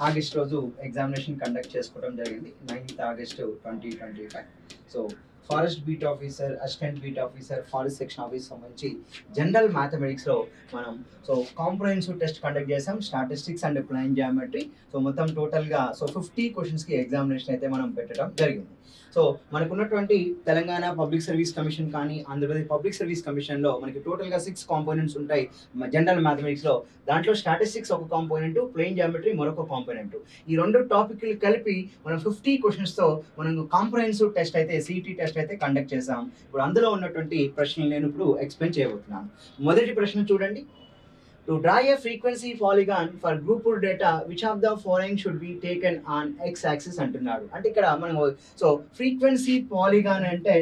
August రోజు examination conduct చేసుకోవడం జరిగింది. 9th August 2025. So forest beat officer, assistant beat officer, forest section office సంబంధించి general మ్యాథమెటిక్స్లో మనం comprehensive test conduct చేసాం, statistics and plan geometry. So మొత్తం టోటల్గా 50 క్వశ్చన్స్కి ఎగ్జామినేషన్ అయితే మనం పెట్టడం జరిగింది. సో మనకున్నటువంటి తెలంగాణ పబ్లిక్ సర్వీస్ కమిషన్ కానీ ఆంధ్రప్రదేశ్ పబ్లిక్ సర్వీస్ కమిషన్లో మనకి టోటల్గా 6 కాంపోనెంట్స్ ఉంటాయి జనరల్ మ్యాథమెటిక్స్లో. దాంట్లో స్టాటిస్టిక్స్ ఒక కాంపోనెంట్, ప్లెయిన్ జియోమెట్రీ మరొక కాంపోనెంట్. ఈ 2 టాపిక్లు కలిపి మనం 50 క్వశ్చన్స్తో మనం కాంప్రహెన్సివ్ టెస్ట్ అయితే సిటీ టెస్ట్ అయితే కండక్ట్ చేసాం. ఇప్పుడు అందులో ఉన్నటువంటి ప్రశ్నలు నేను ఇప్పుడు ఎక్స్ప్లెయిన్ చేయబోతున్నాను. మొదటి ప్రశ్న చూడండి. To draw a frequency polygon for grouped data, which of the following should be taken on x-axis అంటున్నాడు. అంటే ఇక్కడ మనం ఫ్రీక్వెన్సీ పాలిగాన్ అంటే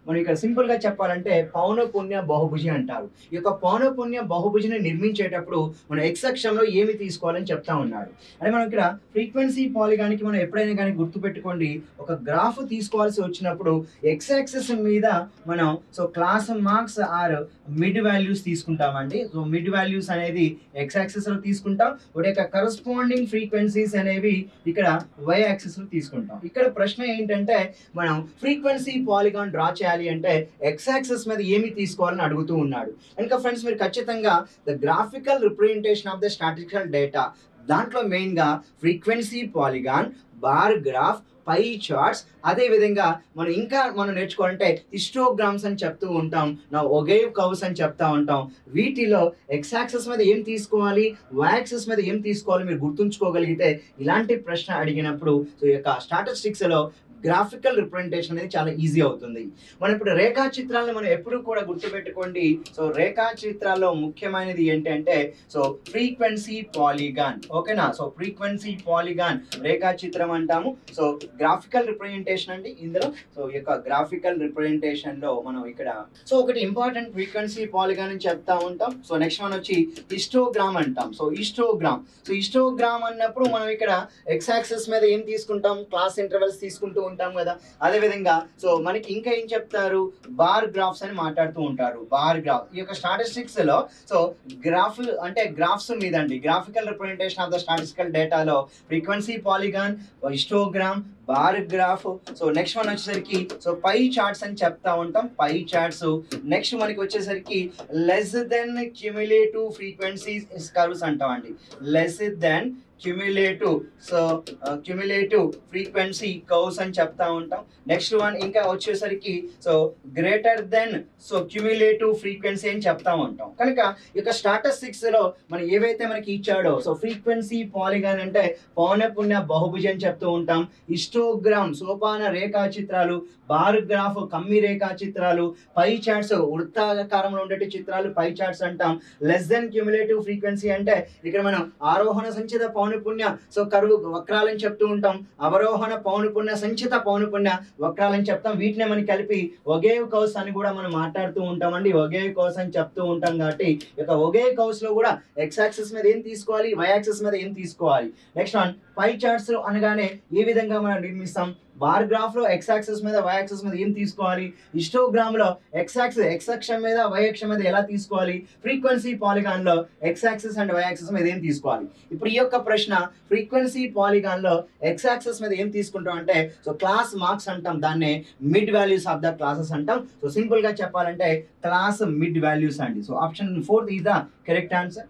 మనం ఇక్కడ సింపుల్గా చెప్పాలంటే పౌనఃపున్య బహుభుజి అంటారు. ఈ యొక్క పౌనఃపున్య బహుభుజిని నిర్మించేటప్పుడు మనం x అక్షంలో ఏమి తీసుకోవాలని చెప్తా ఉన్నాడు. అంటే మనం ఇక్కడ ఫ్రీక్వెన్సీ పాలిగాన్కి మనం ఎప్పుడైనా కానీ గుర్తుపెట్టుకోండి, ఒక గ్రాఫ్ తీసుకోవాల్సి వచ్చినప్పుడు x యాక్సిస్ మీద మనం class marks or mid values తీసుకుంటామండి. మిడ్ వాల్యూస్ అనేది x యాక్సిస్ లో తీసుకుంటాం, వాటి యొక్క కరస్పాండింగ్ ఫ్రీక్వెన్సీస్ అనేవి ఇక్కడ y యాక్సిస్ లో తీసుకుంటాం. ఇక్కడ ప్రశ్న ఏంటంటే మనం ఫ్రీక్వెన్సీ పాలిగాన్ డ్రా చేయాలి అంటే x యాక్సిస్ మీద ఏమి తీసుకోవాలని అడుగుతూ ఉన్నాడు. ఇంకా ఫ్రెండ్స్ మీరు ఖచ్చితంగా the graphical representation of the statistical data దాంట్లో మెయిన్గా ఫ్రీక్వెన్సీ పాలిగాన్, బార్ గ్రాఫ్, పై చార్ట్స్, అదే విధంగా మనం నేర్చుకోవాలంటే హిస్టోగ్రామ్స్ అని చెప్తూ ఉంటాం, ఒగేవ్ కర్వ్స్ అని చెప్తా ఉంటాం. వీటిలో x యాక్సిస్ మీద ఏం తీసుకోవాలి, y యాక్సిస్ మీద ఏం తీసుకోవాలి మీరు గుర్తుంచుకోగలిగితే ఇలాంటి ప్రశ్న అడిగినప్పుడు ఈ యొక్క స్టాటిస్టిక్స్లో గ్రాఫికల్ రిప్రజెంటేషన్ అనేది చాలా ఈజీ అవుతుంది. మనం ఇప్పుడు రేఖాచిత్రాలను మనం ఎప్పుడు కూడా గుర్తుపెట్టుకోండి. రేఖాచిత్రాల్లో ముఖ్యమైనది ఏంటంటే ఫ్రీక్వెన్సీ పాలిగాన్, ఓకేనా. ఫ్రీక్వెన్సీ పాలిగాన్ రేఖాచిత్రం అంటాము. గ్రాఫికల్ రిప్రజెంటేషన్ అండి ఇందులో. ఈ యొక్క గ్రాఫికల్ రిప్రజెంటేషన్ లో మనం ఇక్కడ ఒకటి ఇంపార్టెంట్ ఫ్రీక్వెన్సీ పాలిగాన్ అని చెప్తా ఉంటాం. నెక్స్ట్ వన్ వచ్చి హిస్టోగ్రామ్ అంటాం. హిస్టోగ్రామ్ అన్నప్పుడు మనం ఇక్కడ x యాక్సిస్ మీద ఏం తీసుకుంటాం, క్లాస్ ఇంటర్వెల్స్ తీసుకుంటూ ఉంటాం కదా. అదే విధంగా మనకి ఇంకా ఏం చెప్తారు, బార్ గ్రాఫ్స్ అని మాట్లాడుతూ ఉంటారు. బార్ గ్రాఫ్ ఈ యొక్క స్టాటిస్టిక్స్ లో గ్రాఫ్ అంటే గ్రాఫ్స్ మీద అండి, graphical representation of the statistical డేటాలో frequency polygon, histogram, bar graph. Next one వచ్చేసరికి పై చార్ట్స్ అని చెప్తా ఉంటాం, పై చార్ట్స్. నెక్స్ట్ మనకి వచ్చేసరికి less than cumulative frequencies curves అంటాం అండి, less than cumulative frequency curves అని చెప్తా ఉంటాం. నెక్స్ట్ వన్ ఇంకా వచ్చేసరికి గ్రేటర్ దెన్ క్యుములేటివ్ ఫ్రీక్వెన్సీ అని చెప్తా ఉంటాం. కనుక ఈ యొక్క స్టాటిస్టిక్స్ లో మనం ఏవైతే మనకి ఇచ్చాడో ఫ్రీక్వెన్సీ పాలిగాన్ అంటే పౌనఃపున్య బహుభుజి అని చెప్తూ ఉంటాం, హిస్టోగ్రామ్ సోపాన రేఖాచిత్రాలు, బార్ గ్రాఫ్ కమ్మి రేఖాచిత్రాలు, పై చార్ట్స్ వృత్తాకారంలో ఉండే చిత్రాలు పై చార్ట్స్ అంటాం. లెస్ దెన్ క్యుములేటివ్ ఫ్రీక్వెన్సీ అంటే ఇక్కడ మనం ఆరోహణ సంచిత పౌనఃపున్య కరువు వక్రాలని చెప్తూ ఉంటాం, అవరోహణ పౌనఃపున్య సంచిత పౌనఃపున్య వక్రాలని చెప్తాం. వీటిని మనం కలిపి ఒగేవ్ కర్వ్స్ అని కూడా మనం మాట్లాడుతూ ఉంటామండి, ఒగేవ్ కర్వ్స్ అని చెప్తూ ఉంటాం. కాబట్టి ఇక ఒగేవ్ కర్వ్స్ లో కూడా x యాక్సిస్ మీద ఏం తీసుకోవాలి, y యాక్సిస్ మీద ఏం తీసుకోవాలి. నెక్స్ట్ వన్ పై చార్ట్స్ అనగానే ఏ విధంగా మనం నిర్మిస్తాం, బార్ గ్రాఫ్ లో x యాక్సిస్ మీద y యాక్సిస్ మీద ఏం తీసుకోవాలి, హిస్టోగ్రామ్ లో x అక్షం మీద y అక్షం మీద ఎలా తీసుకోవాలి, ఫ్రీక్వెన్సీ పాలిగాన్ లో x axis and y axis మీద ఏం తీసుకోవాలి. ఇప్పుడు ఈ యొక్క ప్రశ్న ఫ్రీక్వెన్సీ పాలిగాన్ లో x యాక్సిస్ మీద ఏం తీసుకుంటాం అంటే క్లాస్ మార్క్స్ అంటాం, దాన్నే mid values of the classes అంటాం. సింపుల్ గా చెప్పాలంటే క్లాస్ మిడ్ వాల్యూస్ అండి. Option 4 is the correct answer.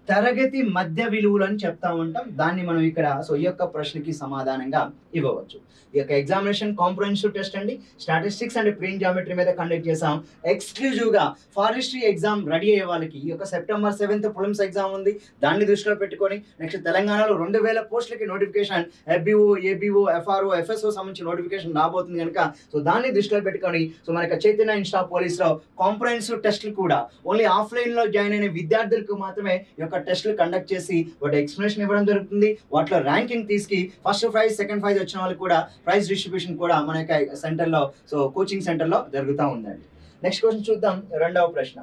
తరగతి మధ్య విలువలు అని చెప్తా ఉంటాం, దాన్ని మనం ఇక్కడ ఈ యొక్క ప్రశ్నకి సమాధానంగా ఇవ్వవచ్చు. ఈ యొక్క ఎగ్జామినేషన్ కాంప్రహెన్సివ్ టెస్ట్ అండి, స్టాటిస్టిక్స్ అండ్ ప్లెయిన్ జియోమెట్రీ మీద కండక్ట్ చేసాం. ఎక్స్క్లూజివ్ గా ఫారెస్ట్రీ ఎగ్జామ్ రెడీ అయ్యే వాళ్ళకి ఈ యొక్క September 7th ప్రిలిమ్స్ ఎగ్జామ్ ఉంది, దాన్ని దృష్టిలో పెట్టుకొని నెక్స్ట్ తెలంగాణలో 2000 పోస్టులకి notification FBO, ABO, FRO, FSO సంబంధించి నోటిఫికేషన్ రాబోతుంది కనుక దాన్ని దృష్టిలో పెట్టుకొని మనకి చైతన్య ఇన్స్టా పోలీస్ లో కాంప్రహెన్సివ్ టెస్ట్లు కూడా ఓన్లీ ఆఫ్లైన్ లో జాయిన్ అయిన విద్యార్థులకు మాత్రమే ఈ యొక్క టెస్ట్లు కండక్ట్ చేసి వాటి ఎక్స్ప్లెనేషన్ ఇవ్వడం జరుగుతుంది. వాటిలో ర్యాంకింగ్ తీసుకు ఫస్ట్ ప్రైజ్, సెకండ్ ప్రైజ్ వచ్చిన వాళ్ళకి కూడా ప్రైజ్ డిస్ట్రిబ్యూషన్ కూడా మన యొక్క సెంటర్లో కోచింగ్ సెంటర్లో జరుగుతూ ఉందండి. నెక్స్ట్ క్వశ్చన్ చూద్దాం. రెండవ ప్రశ్న,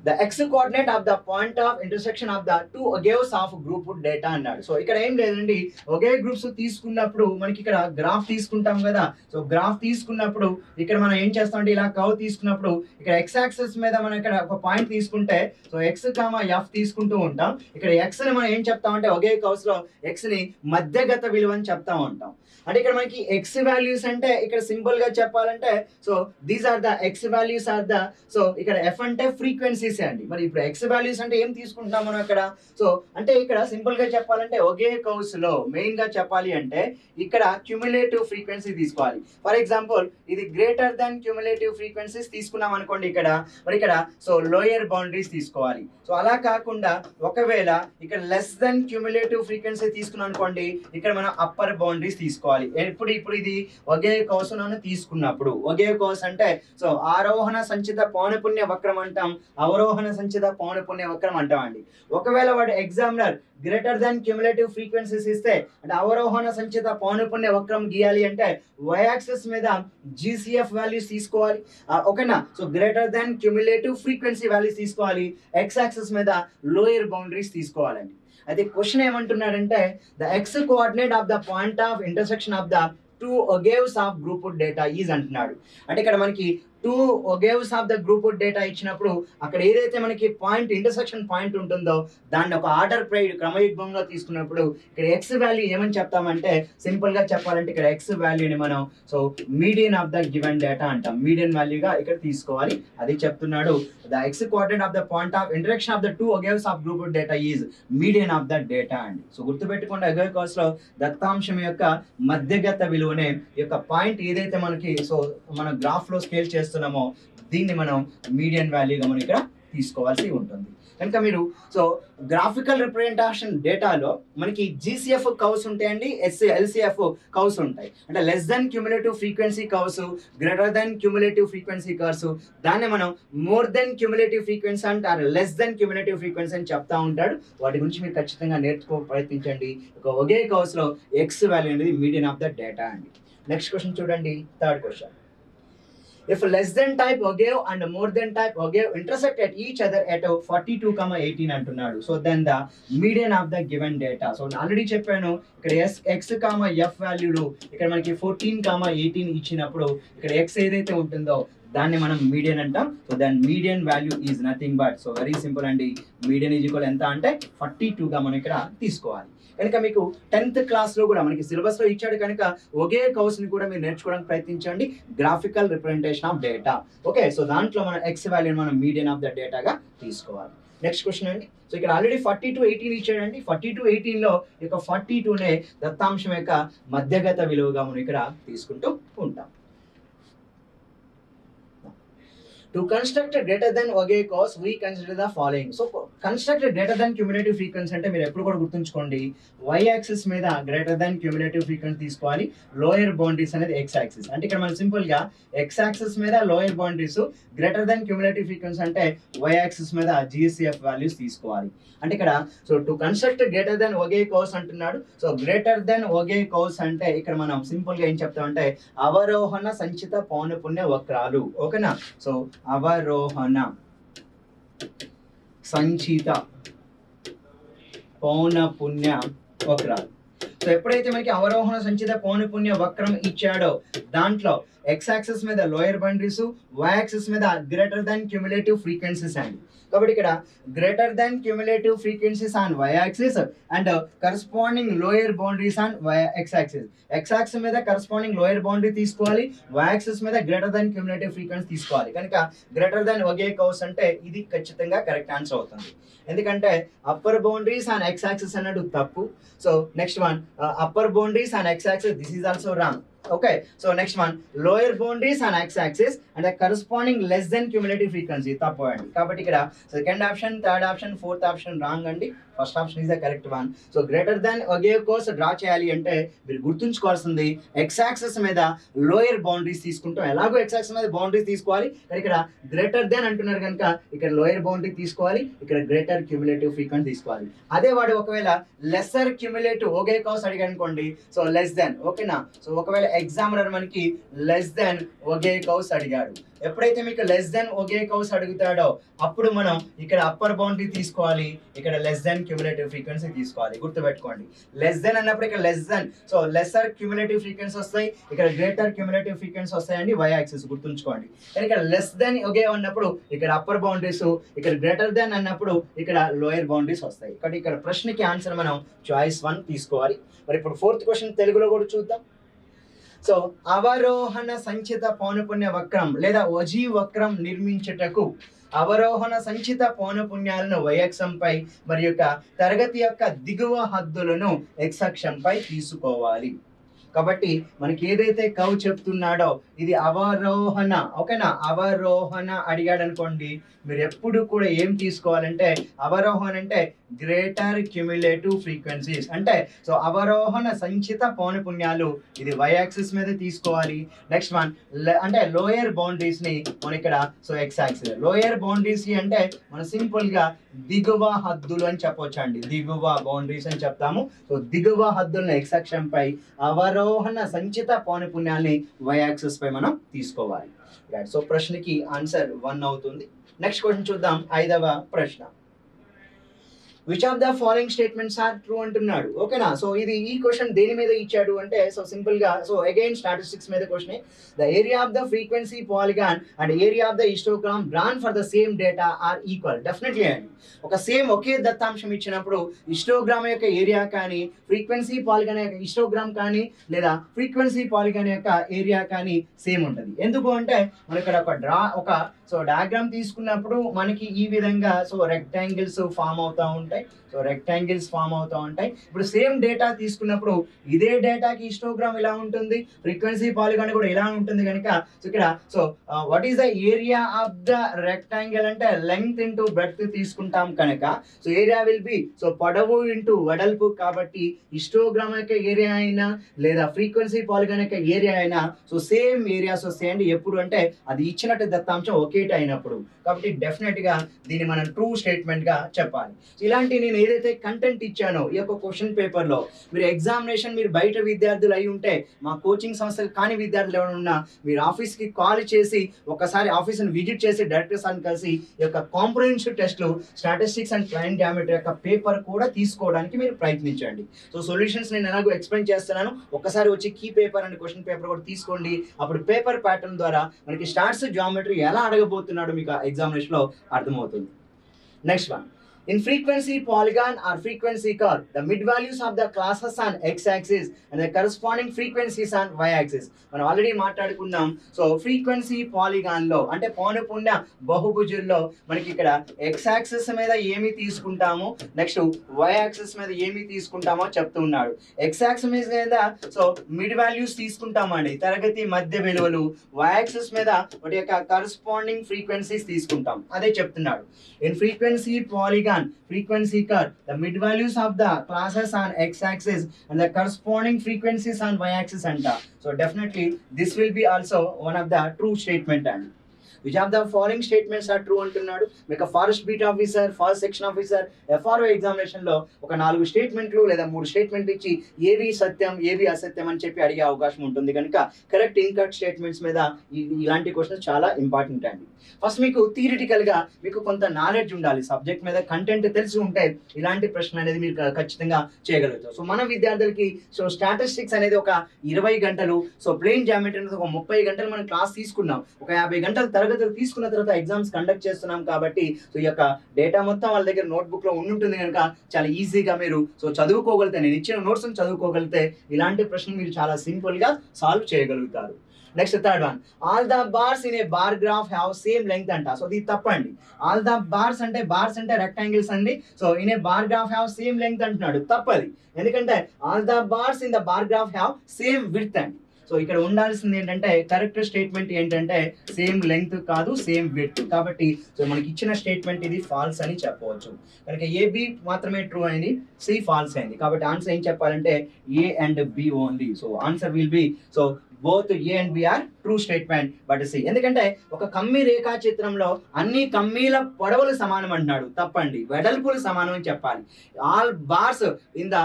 the X coordinate of the point of intersection of the two ogives of group data అన్నాడు. సో ఇక్కడ ఏం లేదండి, ఒకే గ్రూప్స్ తీసుకున్నప్పుడు మనకి ఇక్కడ గ్రాఫ్ తీసుకుంటాం కదా. సో గ్రాఫ్ తీసుకున్నప్పుడు ఇక్కడ మనం ఏం చేస్తామంటే ఇలా కర్వ్ తీసుకున్నప్పుడు ఇక్కడ ఎక్స్ యాక్సిస్ మీద మనం ఇక్కడ ఒక పాయింట్ తీసుకుంటే సో ఎక్స్ కామా ఎఫ్ తీసుకుంటూ ఉంటాం. ఇక్కడ ఎక్స్ ని మనం ఏం చెప్తామంటే ఒకే కర్వ్స్ లో ఎక్స్ ని మధ్యగత విలువ అని చెప్తా ఉంటాం. అంటే ఇక్కడ మనకి ఎక్స్ వాల్యూస్ అంటే ఇక్కడ సింపుల్ గా చెప్పాలంటే so these are the X values are the so ఇక్కడ ఎఫ్ అంటే ఫ్రీక్వెన్సీస్ అండి. మరి ఇప్పుడు ఎక్స్ వాల్యూస్ అంటే ఏం తీసుకుంటున్నాం మనం ఇక్కడ? సో అంటే ఇక్కడ సింపుల్ గా చెప్పాలంటే ఒకే కర్వ్స్ లో మెయిన్ గా చెప్పాలి అంటే ఇక్కడ క్యుములేటివ్ ఫ్రీక్వెన్సీ తీసుకోవాలి. ఫర్ ఎగ్జాంపుల్ ఇది గ్రేటర్ దాన్ క్యుములేటివ్ ఫ్రీక్వెన్సీస్ తీసుకున్నాం అనుకోండి ఇక్కడ, మరి ఇక్కడ సో లోయర్ బౌండరీస్ తీసుకోవాలి. సో అలా కాకుండా ఒకవేళ ఇక్కడ లెస్ దెన్ క్యుములేటివ్ ఫ్రీక్వెన్సీ తీసుకున్నాం అనుకోండి, ఇక్కడ మనం అప్పర్ బౌండరీస్ తీసుకోవాలి. ఇప్పుడు ఇది ఒకే కర్వ్స్ తీసుకున్నప్పుడు ఒకే కర్వ్స్ అంటే సో ఆరోహణ సంచిత పౌనపున్య వక్రం అంటాం, అవరోహణ సంచిత పౌనపున్య వక్రం అంటాం అండి. ఒకవేళ వాడు examiner greater than cumulative frequencies ఇస్తే అంటే అవరోహణ సంచిత పౌనపున్య వక్రం గీయాలి అంటే y యాక్సిస్ మీద GCF వాల్యూస్ తీసుకోవాలి, ఓకేనా. So greater than cumulative frequency values తీసుకోవాలి, x యాక్సిస్ మీద లోయర్ బౌండరీస్ తీసుకోవాలండి. అయితే క్వశ్చన్ ఏమంటున్నాడంటే the X coordinate of the point of intersection of the two ogives of group data is అంటున్నాడు. అంటే ఇక్కడ మనకి two ogives of the group data ఇచ్చినప్పుడు అక్కడ ఏదైతే మనకి పాయింట్ ఇంటర్సెక్షన్ పాయింట్ ఉంటుందో దాన్ని ఒక ఆర్డర్ ప్రైడ్ క్రమయుగ్మంగా తీసుకున్నప్పుడు ఇక్కడ ఎక్స్ వాల్యూ ఏమని చెప్తామంటే సింపుల్ గా చెప్పాలంటే ఇక్కడ ఎక్స్ వాల్యూని మనం so median of the given data అంటాం. మీడియన్ వాల్యూగా ఇక్కడ తీసుకోవాలి, అది చెప్తున్నాడు. The X coordinate of the point of interaction of the two ogives of group data is median of the data అండి. సో గుర్తుపెట్టుకోండి, ఒగే కోర్స్ లో దత్తాంశం యొక్క మధ్యగత విలువనే ఈ యొక్క పాయింట్ ఏదైతే మనకి సో మన గ్రాఫ్ లో స్కేల్ చేస్తున్నామో దీన్ని మనం మీడియన్ వాల్యూగా మనం ఇక్కడ తీసుకోవాల్సి ఉంటుంది. కనుక మీరు సో గ్రాఫికల్ రిప్రజెంటేషన్ డేటాలో మనకి GCF కర్వ్స్ ఉంటాయండి, LCF కర్వ్స్ ఉంటాయి. అంటే less than cumulative frequency curves, greater than cumulative frequency curves, దాన్ని మనం మోర్ దెన్ క్యుములేటివ్ ఫ్రీక్వెన్సీ అంటారు, లెస్ దెన్ క్యుములేటివ్ ఫ్రీక్వెన్సీ అని చెప్తా ఉంటాడు. వాటి గురించి మీరు ఖచ్చితంగా నేర్చుకో ప్రయత్నించండి. ఒకే కర్వ్స్ లో ఎక్స్ వాల్యూ అనేది మీడియన్ ఆఫ్ ద డేటా అండి. నెక్స్ట్ క్వశ్చన్ చూడండి, third question. If less than type ogave and more than type ogave intersect at each other at 42,18 అంటున్నాడు. So then the median of the given data. So already చెప్పాను ఇక్కడ X comma F వాల్యూలు ఇక్కడ మనకి 14,18 ఇచ్చినప్పుడు ఇక్కడ X ఏదైతే ఉంటుందో దాన్ని మనం మీడియన్ అంటాం. సో దాని median value is nothing but so very simple అండి, మీడియన్ ఈజ్ ఈక్వల్ ఎంత అంటే 42గా మనం ఇక్కడ తీసుకోవాలి. కనుక మీకు 10th క్లాస్లో కూడా మనకి సిలబస్లో ఇచ్చాడు కనుక ఒకే కర్వ్స్ని కూడా మీరు నేర్చుకోవడానికి ప్రయత్నించండి, graphical representation of data. Okay, so దాంట్లో మనం ఎక్స్ వాల్యూని మనం మీడియన్ ఆఫ్ ద డేటాగా తీసుకోవాలి. నెక్స్ట్ క్వశ్చన్ అండి. సో ఇక్కడ ఆల్రెడీ 42,18 ఇచ్చాడండి. 42,18లో ఇక 42నే దత్తాంశం యొక్క మధ్యగత విలువగా మనం ఇక్కడ తీసుకుంటూ ఉంటాం. To construct a greater than ఒగే cos we consider the following. So construct a greater than cumulative frequency అంటే మీరు ఎప్పుడు కూడా గుర్తుంచుకోండి, y యాక్సిస్ మీద గ్రేటర్ దాన్ క్యూములేటివ్ ఫ్రీక్వెన్సీ తీసుకోవాలి, లోయర్ బౌండరీస్ అనేది x యాక్సిస్. అంటే ఇక్కడ మనం సింపుల్ గా x యాక్సిస్ మీద lower boundaries, greater than cumulative frequency అంటే y యాక్సిస్ మీద GCF వాల్యూస్ తీసుకోవాలి. అంటే ఇక్కడ so to construct greater than ogive curves అంటున్నాడు. సో గ్రేటర్ దెన్ ఒగే కోస్ అంటే ఇక్కడ మనం సింపుల్ గా ఏం చెప్తామంటే అవరోహణ సంచిత పౌనపున్య వక్రాలు, ఓకేనా. సో అవరోహణ సంచిత పౌనపున్య వక్రాలు. సో ఎప్పుడైతే మనకి అవరోహణ సంచిత పౌనపున్య వక్రం ఇచ్చాడో దాంట్లో x యాక్సిస్ మీద లోయర్ బౌండరీస్, y యాక్సిస్ మీద గ్రేటర్ దాన్ క్యూములేటివ్ ఫ్రీక్వెన్సీస్ అండి. కాబట్టి ఇక్కడ greater than cumulative frequencies on y axis and corresponding lower boundaries on x axis. x axis మీద కరస్పాండింగ్ లోయర్ బౌండరీ తీసుకోవాలి, y యాక్సిస్ మీద greater than cumulative frequency తీసుకోవాలి. కనుక greater than ఒగే cows అంటే ఇది ఖచ్చితంగా కరెక్ట్ ఆన్సర్ అవుతుంది. ఎందుకంటే upper boundaries on x axis అన్నట్టు తప్పు. So next one upper boundaries on x axis, this is also wrong. Okay, so next one lower boundaries on x axis and the corresponding less than cumulative frequency తప్పు అండి. కాబట్టి ఇక్కడ second option, third option, fourth option wrong అండి. First option is the correct one. So greater than ogive curves draw చేయాలి అంటే మీరు గుర్తుంచుకోవాల్సింది x axis మీద లోయర్ బౌండరీస్ తీసుకుంటాం. ఎలాగో x యాక్సిస్ మీద బౌండరీస్ తీసుకోవాలి, కానీ ఇక్కడ గ్రేటర్ దాన్ అంటున్నారు కనుక ఇక్కడ లోయర్ బౌండరీ తీసుకోవాలి, ఇక్కడ గ్రేటర్ క్యూములేటివ్ ఫ్రీక్వెన్సీ తీసుకోవాలి. అదే వాడు ఒకవేళ లెస్సర్ క్యూములేటివ్ ఒగే కోర్స్ అడిగాడు అనుకోండి, సో లెస్ దాన్, ఓకేనా. సో ఒకవేళ ఎగ్జామినర్ మనకి లెస్ దెన్ ఒకే కౌస్ అడిగాడు. ఎప్పుడైతే మీకు లెస్ దెన్ ఒకే కౌస్ అడుగుతాడో అప్పుడు మనం ఇక్కడ అప్పర్ బౌండరీ తీసుకోవాలి, ఇక్కడ లెస్ దెన్ క్యూములేటివ్ ఫ్రీక్వెన్సీ తీసుకోవాలి. గుర్తుపెట్టుకోండి, లెస్ దెన్ అన్నప్పుడు ఇక్కడ less than, so lesser cumulative frequency వస్తాయి, ఇక్కడ గ్రేటర్ క్యూములేటివ్ ఫ్రీక్వెన్సీ వస్తాయండి వై యాక్సిస్ గుర్తుంచుకోండి. కానీ ఇక్కడ లెస్ దెన్ ఒకే ఉన్నప్పుడు ఇక్కడ అప్పర్ బౌండరీస్, ఇక్కడ గ్రేటర్ దెన్ అన్నప్పుడు ఇక్కడ లోయర్ బౌండరీస్ వస్తాయి. కాబట్టి ఇక్కడ ప్రశ్నకి ఆన్సర్ మనం చాయిస్ 1 తీసుకోవాలి. మరి ఇప్పుడు 4th క్వశ్చన్ తెలుగులో కూడా చూద్దాం. సో అవరోహణ సంచిత పౌనపున్య వక్రం లేదా వజీ వక్రం నిర్మించుటకు అవరోహణ సంచిత పౌనపున్యాలను y అక్షంపై మరియు యొక్క తరగతి యొక్క దిగువ హద్దులను x అక్షంపై తీసుకోవాలి. కాబట్టి మనకి ఏదైతే కవ్ చెప్తున్నాడో ఇది అవరోహణ, ఓకేనా? అవరోహణ అడిగాడు అనుకోండి, మీరు ఎప్పుడు కూడా ఏం తీసుకోవాలంటే అవరోహణ అంటే గ్రేటర్ క్యూములేటివ్ ఫ్రీక్వెన్సీస్ అంటే సో అవరోహణ సంచిత పౌనపున్యాలు ఇది y యాక్సిస్ మీద తీసుకోవాలి. నెక్స్ట్ వన్ అంటే లోయర్ బౌండరీస్ ని మనం ఇక్కడ so x axis, lower boundaries అంటే మనం సింపుల్ గా దిగువ హద్దులు అని చెప్పొచ్చు అండి, దిగువ బౌండరీస్ అని చెప్తాము. సో దిగువ హద్దులను x అక్షంపై, అవరోహణ సంచిత పౌనపున్యాల్ని y యాక్సిస్ పై మనం తీసుకోవాలి. సో ప్రశ్నకి ఆన్సర్ 1 అవుతుంది. నెక్స్ట్ క్వశ్చన్ చూద్దాం. 5వ ప్రశ్న, which of the following statements are true అంటున్నాడు, ఓకేనా? సో ఇది ఈ క్వశ్చన్ దేని మీద ఇచ్చాడు అంటే సో సింపుల్ గా సో అగైన్ స్టాటిస్టిక్స్ మీద question. The area of the frequency polygon and area of the histogram drawn for the same data are equal. Definitely అండి, ఒక సేమ్ ఒకే దత్తాంశం ఇచ్చినప్పుడు హిస్టోగ్రామ్ యొక్క ఏరియా కానీ ఫ్రీక్వెన్సీ పాలిగాన్ యొక్క హిస్టోగ్రామ్ కానీ లేదా ఫ్రీక్వెన్సీ పాలిగాన్ యొక్క ఏరియా కానీ సేమ్ ఉంటుంది. ఎందుకు అంటే మన ఇక్కడ ఒక సో డయాగ్రామ్ తీసుకున్నప్పుడు మనకి ఈ విధంగా సో రెక్టాంగిల్స్ ఫామ్ అవుతూ ఉంటాయి, సో రెక్టాంగిల్స్ ఫామ్ అవుతూ ఉంటాయి. ఇప్పుడు సేమ్ డేటా తీసుకున్నప్పుడు ఇదే డేటాకి హిస్టోగ్రామ్ ఇలా ఉంటుంది, ఫ్రీక్వెన్సీ పాలిగాన్ కూడా ఇలా ఉంటుంది కనుక సో ఇక్కడ so what is the area of the rectangle అంటే లెంగ్త్ ఇంటూ బ్రెడ్త్ తీసుకుంటాం కనుక so area will be so పొడవు ఇంటూ వెడల్పు. కాబట్టి హిస్టోగ్రామ్ యొక్క ఏరియా అయినా లేదా ఫ్రీక్వెన్సీ పాలిగాన్ యొక్క ఏరియా అయినా సో సేమ్ ఏరియాస్ వస్తాయండి ఎప్పుడు అంటే అది ఇచ్చినట్టు దత్తాంశం ఒకే అయినప్పుడు. కాబట్టి డెఫినెట్ గా దీన్ని మనం ట్రూ స్టేట్మెంట్ గా చెప్పాలి. ఇలాంటి నేను ఏదైతే కంటెంట్ ఇచ్చానో ఈ యొక్క క్వశ్చన్ పేపర్ లో మీరు ఎగ్జామినేషన్ మీరు బయట విద్యార్థులు అయి ఉంటే మా కోచింగ్ సంస్థలు కాని విద్యార్థులు ఎవరైనా ఉన్నా మీరు ఆఫీస్ కి కాల్ చేసి ఒకసారి ఆఫీస్ ని విజిట్ చేసి డైరెక్టర్ సార్ని కలిసి ఈ యొక్క కాంప్రహెన్సివ్ టెస్ట్లు స్టాటిస్టిక్స్ అండ్ ప్లాన్ జామెట్రీ యొక్క పేపర్ కూడా తీసుకోవడానికి మీరు ప్రయత్నించండి. సో సొల్యూషన్స్ నేను ఎలాగో ఎక్స్ప్లెయిన్ చేస్తున్నాను, ఒకసారి వచ్చి key paper and question paper కూడా తీసుకోండి. అప్పుడు పేపర్ ప్యాటర్న్ ద్వారా మనకి స్టాట్స్ జామెట్రీ ఎలా అడగబోతున్నాడో మీకు ఎగ్జామినేషన్ లో అర్థమవుతుంది. Next one, in frequency polygon or frequency curve, the mid values of the classes on x-axis and the corresponding frequencies on y-axis. మనం ఆల్రెడీ మాట్లాడుకున్నాం. సో ఫ్రీక్వెన్సీ పాలిగాన్ లో అంటే పౌనపున్య బహుభుజుల్లో మనకి ఇక్కడ x యాక్సిస్ మీద ఏమి తీసుకుంటామో నెక్స్ట్ y యాక్సిస్ మీద ఏమి తీసుకుంటామో చెప్తూ ఉన్నాడు. x యాక్సిస్ మీద సో మిడ్ వాల్యూస్ తీసుకుంటామండి, తరగతి మధ్య విలువలు. y యాక్సిస్ మీద వాటి యొక్క కరస్పాండింగ్ ఫ్రీక్వెన్సీస్ తీసుకుంటాం, అదే చెప్తున్నాడు. In frequency polygon frequency curve, the mid values of the classes on x-axis and the corresponding frequencies on y-axis anta. So definitely this will be also one of the true statement. And which of the following statements are true అంటున్నాడు. మీకు forest beat officer, forest section officer, FRO examination లో ఒక 4 స్టేట్మెంట్లు లేదా 3 స్టేట్మెంట్లు ఇచ్చి ఏవి సత్యం ఏవి అసత్యం అని చెప్పి అడిగే అవకాశం ఉంటుంది కనుక కరెక్ట్ ఇన్కరెక్ట్ స్టేట్మెంట్స్ మీద ఇలాంటి క్వశ్చన్స్ చాలా ఇంపార్టెంట్ అండి. ఫస్ట్ మీకు థియరిటికల్ గా మీకు కొంత నాలెడ్జ్ ఉండాలి, సబ్జెక్ట్ మీద కంటెంట్ తెలిసి ఉంటే ఇలాంటి ప్రశ్న అనేది మీరు ఖచ్చితంగా చేయగలుగుతారు. సో మన విద్యార్థులకి సో స్టాటిస్టిక్స్ అనేది ఒక 20 గంటలు, సో ప్లేన్ జామెట్రీ అనేది ఒక 30 గంటలు మనం క్లాస్ తీసుకున్నాం, ఒక 50 గంటల తరగతులు తీసుకున్న తర్వాత ఎగ్జామ్స్ కండక్ట్ చేస్తున్నాం. కాబట్టి సో ఈ యొక్క డేటా మొత్తం వాళ్ళ దగ్గర నోట్బుక్ లో ఉంటుంది కనుక చాలా ఈజీగా మీరు సో చదువుకోగలిగితే, నేను ఇచ్చిన నోట్స్ చదువుకోగలిగితే ఇలాంటి ప్రశ్నలు మీరు చాలా సింపుల్ గా సాల్వ్ చేయగలుగుతారు. Next third one, all the bars in a bar graph have same length అంట. సో ఇది తప్పండి. ఆల్ ద బార్స్ అంటే రెక్టాంగిల్స్ అండి. So in a bar graph have same length అంటున్నాడు, తప్పది. ఎందుకంటే all the bars in the bar graph have same width అండి. So ఇక్కడ ఉండాల్సింది ఏంటంటే కరెక్ట్ స్టేట్మెంట్ ఏంటంటే సేమ్ లెంగ్త్ కాదు సేమ్ విడ్త్. కాబట్టి సో మనకి ఇచ్చిన స్టేట్మెంట్ ఇది ఫాల్స్ అని చెప్పవచ్చు. కనుక AB మాత్రమే ట్రూ అయింది, C ఫాల్స్ అయింది. కాబట్టి ఆన్సర్ ఏం చెప్పాలంటే A and B only. So answer will be so both A and B are true statement. But C, ఎందుకంటే ఒక కమ్మి రేఖా చిత్రంలో అన్ని కమ్మీల పొడవులు సమానం అంటున్నాడు. తప్పండి, వెడల్పులు సమానం అని చెప్పాలి. All bars in the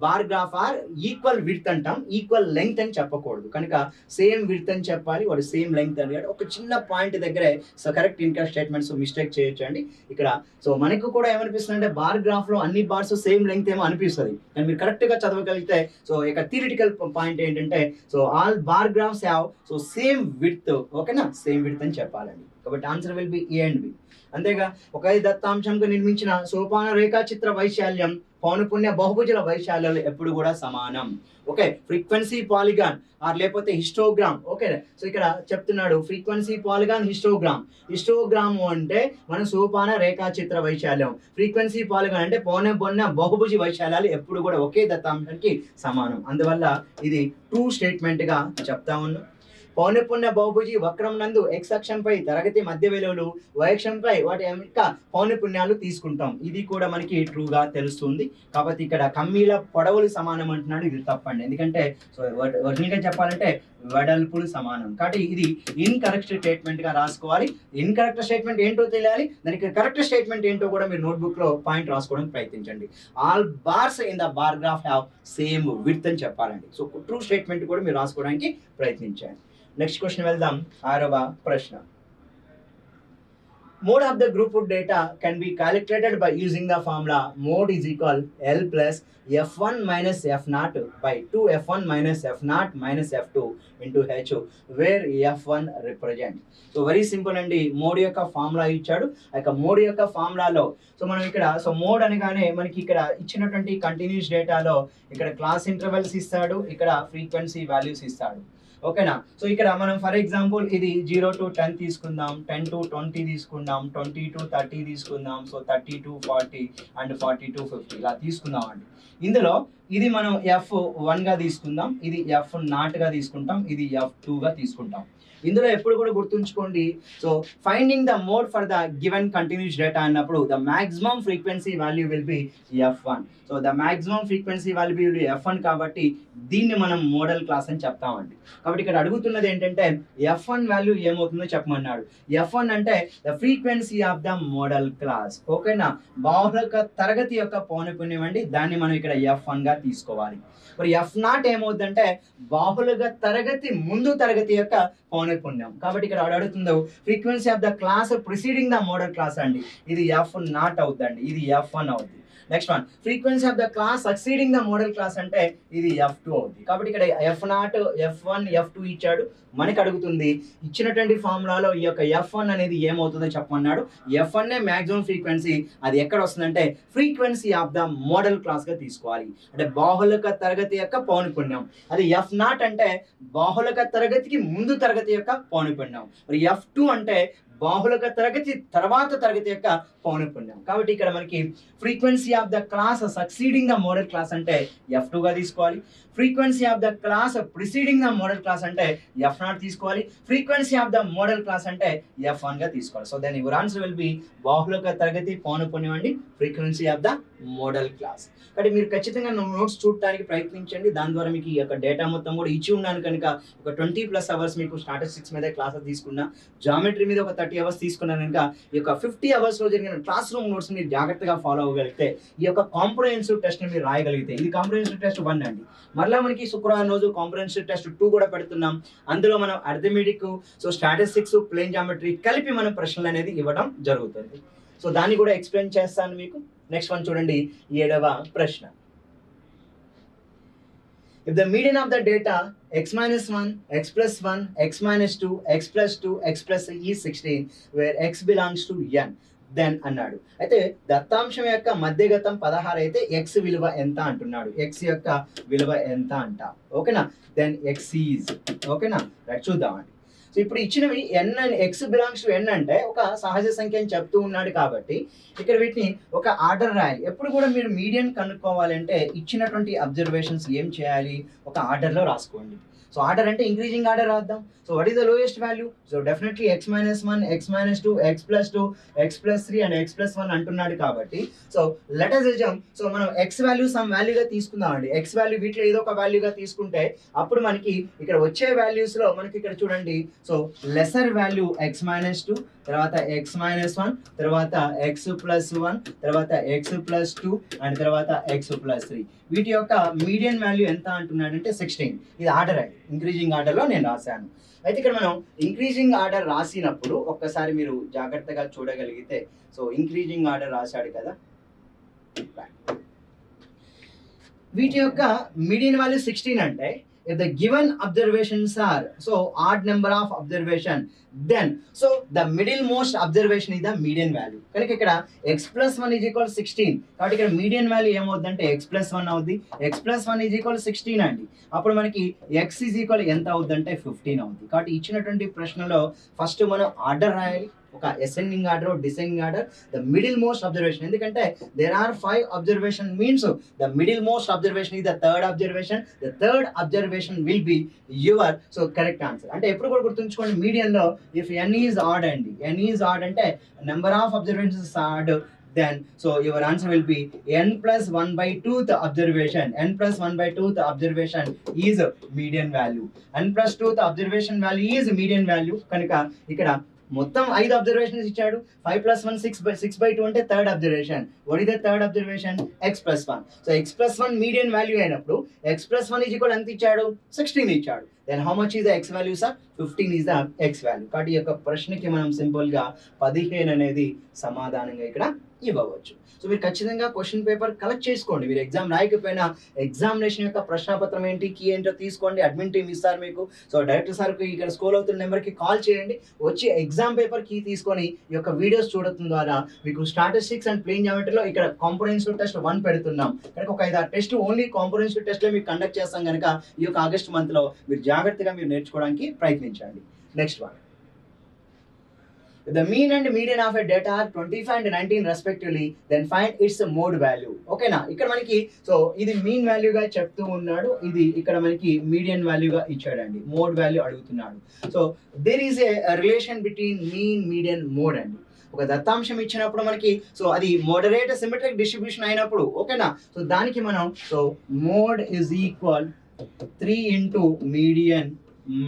bar graph are equal width అంటాం, ఈక్వల్ లెంగ్త్ అని చెప్పకూడదు. కనుక సేమ్ విడ్త్ అని చెప్పాలి, వాడు సేమ్ లెంగ్త్ అని. ఒక చిన్న పాయింట్ దగ్గరే కరెక్ట్ ఇన్కరెక్ట్ స్టేట్మెంట్స్ మిస్టేక్ చేయొచ్చు అండి ఇక్కడ. మనకు కూడా ఏమనిపిస్తుంది అంటే బార్ గ్రాఫ్ లో అన్ని బార్స్ సేమ్ లెంగ్త్ ఏమో అనిపిస్తుంది, కానీ మీరు కరెక్ట్ గా చదవగలిగితే ఇక థియరిటికల్ పాయింట్ ఏంటంటే all bar graphs have same width. ఓకేనా, సేమ్ విడ్త్ అని చెప్పాలండి. కాబట్టి answer will be A and B. అంతేగా ఒక దత్తాంశంకు నిర్మించిన సోపాన రేఖాచిత్ర వైశాల్యం పౌనపున్య బహుభుజుల వైశాల్యాలు ఎప్పుడు కూడా సమానం. ఓకే, ఫ్రీక్వెన్సీ పాలిగాన్ ఆర్ లేకపోతే హిస్టోగ్రామ్. ఓకే, ఇక్కడ చెప్తున్నాడు ఫ్రీక్వెన్సీ పాలిగాన్ హిస్టోగ్రామ్. హిస్టోగ్రామ్ అంటే మన సోపాన రేఖాచిత్ర వైశాల్యం, ఫ్రీక్వెన్సీ పాలిగాన్ అంటే పౌనపున్య బహుభుజి వైశాల్యాలు ఎప్పుడు కూడా ఒకే దత్తాంశానికి సమానం. అందువల్ల ఇది ట్రూ స్టేట్మెంట్ గా చెప్తా ఉన్నాం. పౌనపున్య బహుభుజి వక్రం నందు x అక్షంపై తరగతి మధ్య విలువలు, y అక్షంపై వాటి యొక్క పౌనపున్యాలు తీసుకుంటాం. ఇది కూడా మనకి ట్రూగా తెలుస్తుంది. కాబట్టి ఇక్కడ కమ్మీల పొడవులు సమానం అంటున్నాడు, ఇది తప్పండి. ఎందుకంటే ఒరిజినల్గా చెప్పాలంటే వెడల్పులు సమానం. కాబట్టి ఇది ఇన్కరెక్ట్ స్టేట్మెంట్ గా రాసుకోవాలి. ఇన్కరెక్ట్ స్టేట్మెంట్ ఏంటో తెలియాలి, దానికి కరెక్ట్ స్టేట్మెంట్ ఏంటో కూడా మీరు నోట్బుక్ లో పాయింట్ రాసుకోవడానికి ప్రయత్నించండి. All bars in the bar graph have same width అని చెప్పాలండి. ట్రూ స్టేట్మెంట్ కూడా మీరు రాసుకోవడానికి ప్రయత్నించండి. నెక్స్ట్ క్వశ్చన్ వెళ్దాం. 6వ ప్రశ్న. Mode of the grouped data can be calculated by using the formula mode is equal L plus F1 minus F0 by 2 F1 minus F0 minus F2 into H, where F1 represent. Very simple అండి. Mode యొక్క formula ఇచ్చాడు. Mode యొక్క ఫార్ములాలో మనం ఇక్కడ mode అనగానే మనకి ఇక్కడ ఇచ్చినటువంటి కంటిన్యూస్ డేటాలో ఇక్కడ క్లాస్ ఇంటర్వెల్స్ ఇస్తాడు, ఇక్కడ ఫ్రీక్వెన్సీ వాల్యూస్ ఇస్తాడు. ఓకేనా, ఇక్కడ మనం ఫర్ ఎగ్జాంపుల్ ఇది 0 to 10 తీసుకుందాం, 10 to 20 తీసుకుందాం, 20 to 30 తీసుకుందాం, 30 to 40 అండ్ 40 to 50 ఇలా తీసుకుందాం అండి. ఇందులో ఇది మనం F1 గా తీసుకుందాం, ఇది F0 గా తీసుకుంటాం, ఇది F2 గా తీసుకుంటాం. ఇందులో ఎప్పుడు కూడా గుర్తుంచుకోండి, finding the mode for the given continuous data అన్నప్పుడు the maximum frequency value will be F1. The maximum frequency value will be F1 కాబట్టి దీన్ని మనం మోడల్ క్లాస్ అని చెప్తామండి. కాబట్టి ఇక్కడ అడుగుతున్నది ఏంటంటే F1 వాల్యూ ఏమవుతుందో చెప్పమన్నాడు. F1 అంటే the frequency of the modal class. ఓకేనా, బాహుళక తరగతి యొక్క పౌనపున్యం అండి, దాన్ని మనం ఇక్కడ F1 గా తీసుకోవాలి. మరి F0 ఏమవుతుందంటే బాహుళక తరగతి ముందు తరగతి యొక్క పౌనపున్యం. కాబట్టి ఇక్కడ అడుగుతుందో frequency of the class preceding the modal class అండి, ఇది F0 అవుతుందండి, ఇది F1 అవుతుంది. Next one frequency of the class succeeding the modal class అంటే ఇది F2 అవుతుంది. కాబట్టి ఇక్కడ F0, F1, F2 ఇచ్చాడు. మనకి అడుగుతుంది ఇచ్చినటువంటి ఫార్ములాలో ఈ యొక్క F1 అనేది ఏమవుతుందో చెప్పమన్నాడు. F1 మ్యాక్సిమం ఫ్రీక్వెన్సీ, అది ఎక్కడ వస్తుందంటే frequency of the modal class గా తీసుకోవాలి. అంటే బాహుళక తరగతి యొక్క పౌనపున్యం. అది F0 అంటే బాహుళక తరగతికి ముందు తరగతి యొక్క పౌనపున్యం. మరి F2 అంటే బాహుళక తరగతి తర్వాత తరగతి యొక్క పౌనపున్యం. కాబట్టి ఇక్కడ మనకి frequency of the class succeeding the modal class అంటే F2 గా తీసుకోవాలి. Frequency of the class preceding the modal class అంటే F0 తీసుకోవాలి. Frequency of the modal class అంటే F1 గా తీసుకోవాలి. Then your answer will be బాహుళక తరగతి పౌనపున్యం అండి, frequency of the modal class. కాబట్టి మీరు ఖచ్చితంగా నోట్స్ చూడటానికి ప్రయత్నించండి. దాని ద్వారా మీకు ఈ యొక్క డేటా మొత్తం కూడా ఇచ్చి ఉన్నాను కనుక ఒక 20+ అవర్స్ మీకు స్టాటిస్టిక్స్ మీద క్లాసెస్ తీసుకున్నా, జామెట్రీ మీద ఒక 30 అవర్స్ తీసుకున్నాను కనుక ఈ యొక్క 50 అవర్స్ లో జరిగిన క్లాస్ రూమ్ నోట్స్ మీరు జాగ్రత్తగా ఫాలో అవ్వగలిగితే ఈ యొక్క కాంప్రహెన్సివ్ టెస్ట్ ని మీరు రాయగలిగితే, ఇది కాంప్రహెన్సివ్ టెస్ట్ 1 అండి. మరలా మనకి శుక్రవారం రోజు కాంప్రహెన్సివ్ టెస్ట్ 2 కూడా పెడుతున్నాం. అందులో మనం అర్థమెటిక్, స్టాటిస్టిక్స్, ప్లేన్ జామెట్రీ కలిపి మనం ప్రశ్నలు అనేది ఇవ్వడం జరుగుతుంది. దాన్ని కూడా ఎక్స్ప్లెయిన్ చేస్తాను మీకు. నెక్స్ట్ వన్ చూడండి, 7వ ప్రశ్న. If the median of the data x minus 1, x plus 1, x minus 2, x plus 2, x plus is 16, where x belongs to n, then అన్నాడు. అయితే దత్తాంశం యొక్క మధ్యగతం 16 అయితే x విలువ ఎంత అంటున్నాడు. x యొక్క విలువ ఎంత అంట. ఓకేనా, దెన్ x ఈజ్. ఓకేనా, చూద్దామండి. ఇప్పుడు ఇచ్చినవి n అని x బిలాంగ్స్ టు n అంటే ఒక సహజ సంఖ్య అని చెప్తూ ఉన్నాడు కాబట్టి ఇక్కడ వీటిని ఒక ఆర్డర్ రాయాలి. ఎప్పుడు కూడా మీరు మీడియన్ కనుక్కోవాలంటే ఇచ్చినటువంటి అబ్జర్వేషన్స్ ఏం చేయాలి, ఒక ఆర్డర్లో రాసుకోండి. సో ఆర్డర్ అంటే ఇంక్రీజింగ్ ఆర్డర్ రాద్దాం. So what is the lowest value? So definitely x - 1, x - 2, x + 2, x + 3 and x + 1 అంటున్నాడు కాబట్టి so let us assume so మనం x వాల్యూ సమ్ వాల్యూగా తీసుకుందామండి. x వాల్యూ వీటిలో ఏదో ఒక వాల్యూగా తీసుకుంటే అప్పుడు మనకి ఇక్కడ వచ్చే వాల్యూస్ లో మనకి ఇక్కడ చూడండి సో లెసర్ వాల్యూ x - 2, తర్వాత x - 1, తర్వాత x + 1, తర్వాత x + 2 అండ్ తర్వాత x + 3. వీటి యొక్క మీడియన్ వాల్యూ ఎంత అంటున్నాడంటే 16. ఇది ఆర్డర్ అండి, ఇంక్రీజింగ్ ఆర్డర్లో నేను రాశాను. అయితే ఇక్కడ మనం ఇంక్రీజింగ్ ఆర్డర్ రాసినప్పుడు ఒక్కసారి మీరు జాగ్రత్తగా చూడగలిగితే సో ఇంక్రీజింగ్ ఆర్డర్ రాశాడు కదా, వీటి యొక్క మీడియన్ వాల్యూ 16 అంటే if the given observations are so odd number of observation then so the middle most observation is the median value. కనుక ఇక్కడ x + 1 = 16 కాబట్టి ఇక్కడ మీడియన్ వాల్యూ ఏమవుతుందంటే x + 1 అవుద్ది. x + 1 = 16 అండి. అప్పుడు మనకి x ఎంత అవుద్దంటే 15 అవుద్ది. కాబట్టి ఇచ్చినటువంటి ప్రశ్నలో ఫస్ట్ మనం ఆర్డర్ రాయాలి, ఒక ascending order descending order the middle most observation. ఎందుకంటే there are 5 observation means the middle most observation is the third observation. The third observation will be your so correct answer. అంటే ఎప్పుడు కూడా గుర్తుంచుకోండి median లో ఇఫ్ n is odd అండి, n is odd అంటే number of observations odd then so your answer will be n + 1/2th observation. n + 1/2th observation is median value. n + 2th observation value is median value. కనుక ఇక్కడ మొత్తం 5 observations ఇచ్చాడు. 5 + 1 6/2 అంటే third observation. What is the third observation? x + 1. So x + 1 median value అయినప్పుడు x + 1 = ఎంత ఇచ్చాడు? 16 ఇచ్చాడు. Then how much is the x value sir? 15 is the x value. కాబట్టి ఈ యొక్క ప్రశ్నకి మనం సింపుల్ గా 15 అనేది సమాధానంగా ఇక్కడ ఇవ్వవచ్చు. సో మీరు ఖచ్చితంగా క్వశ్చన్ పేపర్ కలెక్ట్ చేసుకోండి. మీరు ఎగ్జామ్ రాయకపోయినా ఎగ్జామినేషన్ యొక్క ప్రశ్నపత్రం ఏంటి, కీ ఏంటో తీసుకోండి. అడ్మిన్ టీమ్ ఇస్తారు మీకు. సో డైరెక్టర్ సార్కి ఇక్కడ స్క్రోల్ అవుతున్న నెంబర్కి కాల్ చేయండి. వచ్చి ఎగ్జామ్ పేపర్ కీ తీసుకొని ఈ యొక్క వీడియోస్ చూడటం ద్వారా మీకు స్టాటిస్టిక్స్ అండ్ ప్లేన్ జామెట్రీలో ఇక్కడ కాంపోనెన్షియల్ టెస్ట్ 1 పెడుతున్నాం. కనుక ఒక 5-6 టెస్ట్ ఓన్లీ కాంపోనెన్షియల్ టెస్ట్లో మీకు కండక్ట్ చేస్తాం కనుక ఈ యొక్క ఆగస్ట్ మంత్లో మీరు జాగ్రత్తగా మీరు నేర్చుకోవడానికి ప్రయత్నించండి. Next one. The mean and median of a data are 25 and 19 respectively, then find its mode value. ఓకేనా? ఇక్కడ మనకి సో ఇది మీన్ వాల్యూగా చెప్తూ ఉన్నాడు, ఇది ఇక్కడ మనకి మీడియన్ వాల్యూగా ఇచ్చాడండి. మోడ్ వాల్యూ అడుగుతున్నాడు. So there is a relation between mean, median, mode అండి. ఒక దత్తాంశం ఇచ్చినప్పుడు మనకి సో అది మోడరేట్ సిమెట్రిక్ డిస్ట్రిబ్యూషన్ అయినప్పుడు ఓకేనా, సో దానికి మనం so mode is equal 3 into median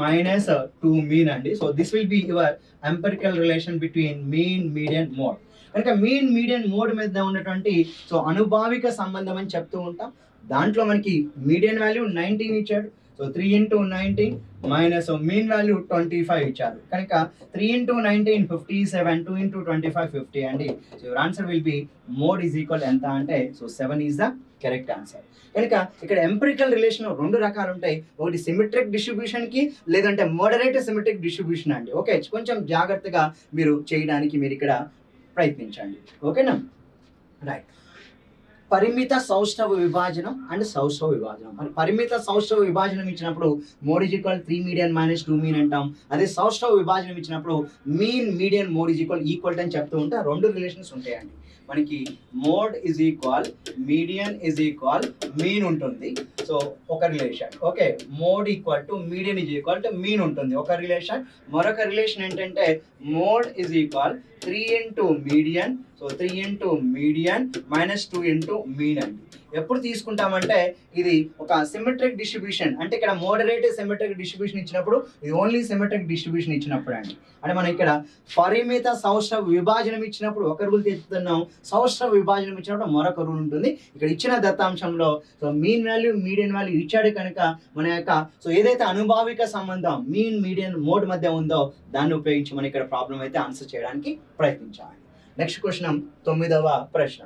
minus 2 mean అండి. So this will be your empirical relation between mean, median, mode. కనుక మీన్, మీడియన్, మోడ్ మీద ఉన్నటువంటి సో అనుభావిక సంబంధం అని చెప్తూ ఉంటాం. దాంట్లో మనకి మీడియన్ వాల్యూ 19 ఇచ్చాడు. So 3 into 19 minus mean value 25 ఇచ్చారు. కనుక 3 into 19 57, 2 into 25 50 అండి. So your answer will B mode is equal ఎంత అంటే so 7 is the correct answer. కనుక ఇక్కడ ఎంపెరికల్ రిలేషన్ 2 రకాలు ఉంటాయి. ఒకటి సిమెట్రిక్ డిస్ట్రిబ్యూషన్ కి, లేదంటే మోడరేట్ సిమెట్రిక్ డిస్ట్రిబ్యూషన్ అండి. ఓకే, కొంచెం జాగ్రత్తగా మీరు చేయడానికి మీరు ఇక్కడ ప్రయత్నించండి. ఓకేనా? రైట్. పరిమిత సౌష్ఠవ విభాజనం అండ్ సౌష్ఠవ విభాజనం. మరి పరిమిత సౌష్ఠవ విభాజనం ఇచ్చినప్పుడు mode is equal 3 median minus 2 mean అంటాం. అదే సౌష్ఠవ విభాజనం ఇచ్చినప్పుడు mean, median, mode is equal అని చెప్తూ ఉంటే 2 రిలేషన్స్ ఉంటాయండి. మనకి mode is equal, median is equal, mean ఉంటుంది. సో ఒక relation. Okay, mode equal to median is equal to mean ఉంటుంది ఒక రిలేషన్. మరొక రిలేషన్ ఏంటంటే mode is equal 3 into median, so 3 into median minus 2 into mean అండి. ఎప్పుడు తీసుకుంటామంటే ఇది ఒక సిమెట్రిక్ డిస్ట్రిబ్యూషన్, అంటే ఇక్కడ మోడరేట్ సిమెట్రిక్ డిస్ట్రిబ్యూషన్ ఇచ్చినప్పుడు, ఇది ఓన్లీ సిమెట్రిక్ డిస్ట్రిబ్యూషన్ ఇచ్చినప్పుడు అండి. అంటే మనం ఇక్కడ పరిమిత సౌష్ఠవ విభాజనం ఇచ్చినప్పుడు ఒక రూల్ తెచ్చుతున్నాం, సౌష్ఠవ విభాజనం ఇచ్చినప్పుడు మరొక రూల్ ఉంటుంది. ఇక్కడ ఇచ్చిన దత్తాంశంలో so mean value, median value ఇచ్చాడు కనుక మన యొక్క సో ఏదైతే అనుభావిక సంబంధం మీన్, మీడియన్, మోడ్ మధ్య ఉందో దాన్ని ఉపయోగించి మనం ఇక్కడ ప్రాబ్లం అయితే ఆన్సర్ చేయడానికి ప్రయత్నించాలి. నెక్స్ట్ క్వశ్చన్, 9వ ప్రశ్న.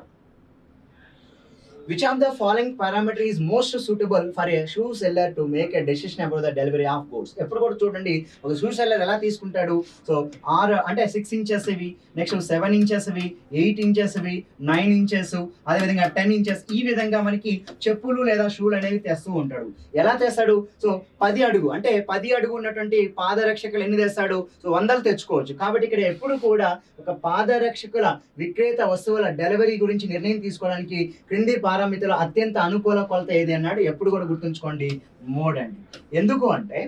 Which of the following parameter is most suitable for a shoe seller to make a decision about the delivery of goods? ఎప్పుడు కూడా చూడండి ఒక షూ సెల్లర్ ఎలా తీసుకుంటాడు. సో 6 అంటే 6 ఇంచెస్ ఇవి, నెక్స్ట్ 7 ఇంచెస్ ఇవి, 8 ఇంచెస్ ఇవి, 9 ఇంచెస్, అదేవిధంగా 10 ఇంచెస్, ఈ విధంగా మనకి చెప్పులు లేదా షూలు అనేవి తెస్తూ ఉంటాడు. ఎలా తెస్తాడు? సో 10 అడుగు అంటే 10 అడుగు ఉన్నటువంటి పాదరక్షకులు ఎన్ని తెస్తాడు? సో 100 తెచ్చుకోవచ్చు. కాబట్టి ఇక్కడ ఎప్పుడు కూడా ఒక పాదరక్షకుల విక్రేత వస్తువుల డెలివరీ గురించి నిర్ణయం తీసుకోవడానికి క్రింది పారామితుల అత్యంత అనుకూల కొలత ఏది అన్నాడు. ఎప్పుడు కూడా గుర్తుంచుకోండి, మోడ్ అండి. ఎందుకు అంటే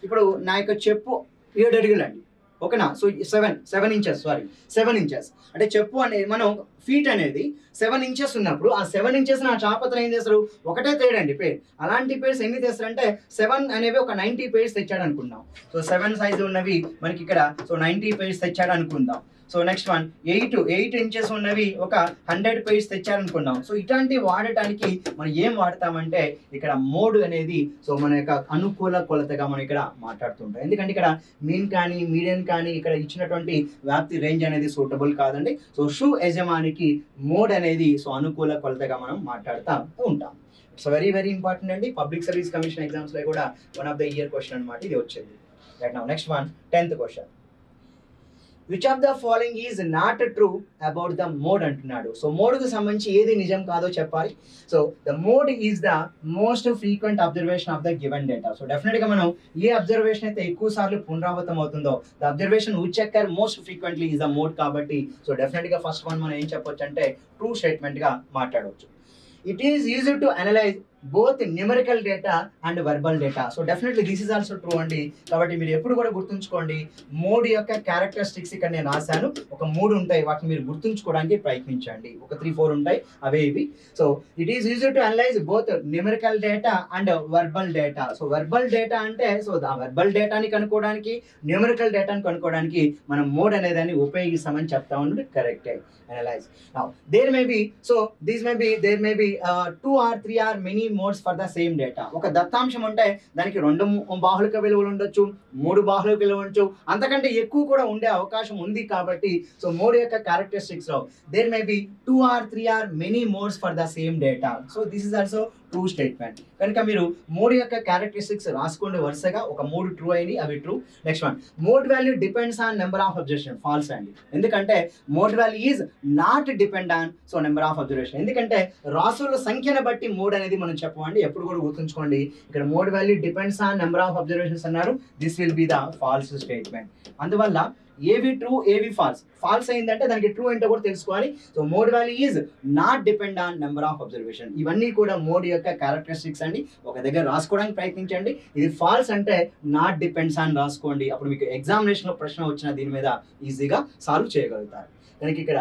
ఇప్పుడు నా యొక్క చెప్పు 7 అడుగులండి, ఓకేనా. సో 7 ఇంచెస్, 7 ఇంచెస్ అంటే చెప్పు అనేది మనం ఫీట్ అనేది 7 ఇంచెస్ ఉన్నప్పుడు ఆ 7 ఇంచెస్ నా చాపత్రం ఏం చేస్తారు, ఒకటే తేడండి పేర్. అలాంటి పేర్స్ ఎన్ని తెస్తారంటే 7 అనేవి ఒక 90 పేర్స్ తెచ్చాడు అనుకుందాం. సో 7 సైజు ఉన్నవి మనకి ఇక్కడ సో 90 పేర్స్ తెచ్చాడు అనుకుందాం. సో నెక్స్ట్ వన్ 8 ఇంచెస్ ఉన్నవి ఒక 100 పేర్స్ తెచ్చారనుకున్నాం. సో ఇట్లాంటివి వాడటానికి మనం ఏం వాడతామంటే ఇక్కడ మోడ్ అనేది సో మన యొక్క అనుకూల కొలతగా మనం ఇక్కడ మాట్లాడుతుంటాం. ఎందుకంటే ఇక్కడ మీన్ కానీ మీడియన్ కానీ ఇక్కడ ఇచ్చినటువంటి వ్యాప్తి రేంజ్ అనేది సూటబుల్ కాదండి. సో షూ యజమానికి మోడ్ అనేది సో అనుకూల కొలతగా మనం మాట్లాడుతూ ఉంటాం. సో వెరీ వెరీ ఇంపార్టెంట్ అండి. పబ్లిక్ సర్వీస్ కమిషన్ ఎగ్జామ్స్ లో కూడా one of the year question అనమాట ఇది వచ్చింది. Right now next one 10th question. Which of the following is not true about the mode అంటున్నాడు. సో మోడ్కు సంబంధించి ఏది నిజం కాదో చెప్పాలి. So the mode is the most frequent observation of the given data. So డెఫినెట్గా మనం ఏ అబ్జర్వేషన్ అయితే ఎక్కువ సార్లు పునరావృతం అవుతుందో the observation which occur most frequently is the mode. కాబట్టి సో డెఫినెట్గా ఫస్ట్ వన్ మనం ఏం చెప్పొచ్చు అంటే ట్రూ స్టేట్మెంట్గా మాట్లాడవచ్చు. It is easy to analyse both numerical data and verbal data. So definitely this is also true అండి. కాబట్టి మీరు ఎప్పుడు కూడా గుర్తుంచుకోండి, మోడ్ యొక్క క్యారెక్టరిస్టిక్స్ ఇక్కడ నేను రాశాను. ఒక 3 ఉంటాయి, వాటిని మీరు గుర్తుంచుకోవడానికి ప్రయత్నించండి. ఒక 3-4 ఉంటాయి, అవే ఇవి. So it is easy to analyse both numerical data and verbal data. So verbal data అంటే సో ఆ వర్బల్ డేటాని కనుక్కోవడానికి, న్యూమరికల్ డేటాని కనుక్కోవడానికి మనం మోడ్ అనేదాన్ని ఉపయోగిస్తామని చెప్తా ఉన్నది కరెక్టే. Analyse now there may be so these may be there may be 2 or 3 or many modes for the same data. ఒక దత్తాంశం ఉంటే దానికి 2 బాహుళిక విలువలు ఉండొచ్చు, 3 బాహుళిక విలువలు ఉండొచ్చు, అంతకంటే ఎక్కువ కూడా ఉండే అవకాశం ఉంది. కాబట్టి సో మోడ్ యొక్క క్యారెక్టరిస్టిక్స్ లో there may be 2 or 3 or many modes for the same data. So this is also true statement. కనుక మీరు మోడ్ యొక్క క్యారెక్టరిస్టిక్స్ రాసుకోండి వరుసగా. ఒక 3 ట్రూ అయినాయి, అవి true. Next one mode value depends on number of observation. False అండి. ఎందుకంటే mode value is not depend on so number of observation. ఎందుకంటే రాసుల సంఖ్యను బట్టి మోడ్ అనేది మనం చెప్పమండి. ఎప్పుడు కూడా గుర్తుంచుకోండి, ఇక్కడ mode value depends on number of observations అన్నారు. This will be the false statement. అందువల్ల ఏవి ట్రూ ఏవి ఫాల్స్. ఫాల్స్ అయిందంటే దానికి ట్రూ ఏంటో కూడా తెలుసుకోవాలి. So mode value is not depend on number of observation. ఇవన్నీ కూడా మోడ్ యొక్క క్యారెక్టరిస్టిక్స్ అండి. ఒక దగ్గర రాసుకోవడానికి ప్రయత్నించండి. ఇది ఫాల్స్ అంటే నాట్ డిపెండ్స్ ఆన్ రాసుకోండి. అప్పుడు మీకు ఎగ్జామినేషన్లో ప్రశ్న వచ్చిన దీని మీద ఈజీగా సాల్వ్ చేయగలుగుతారు. దానికి ఇక్కడ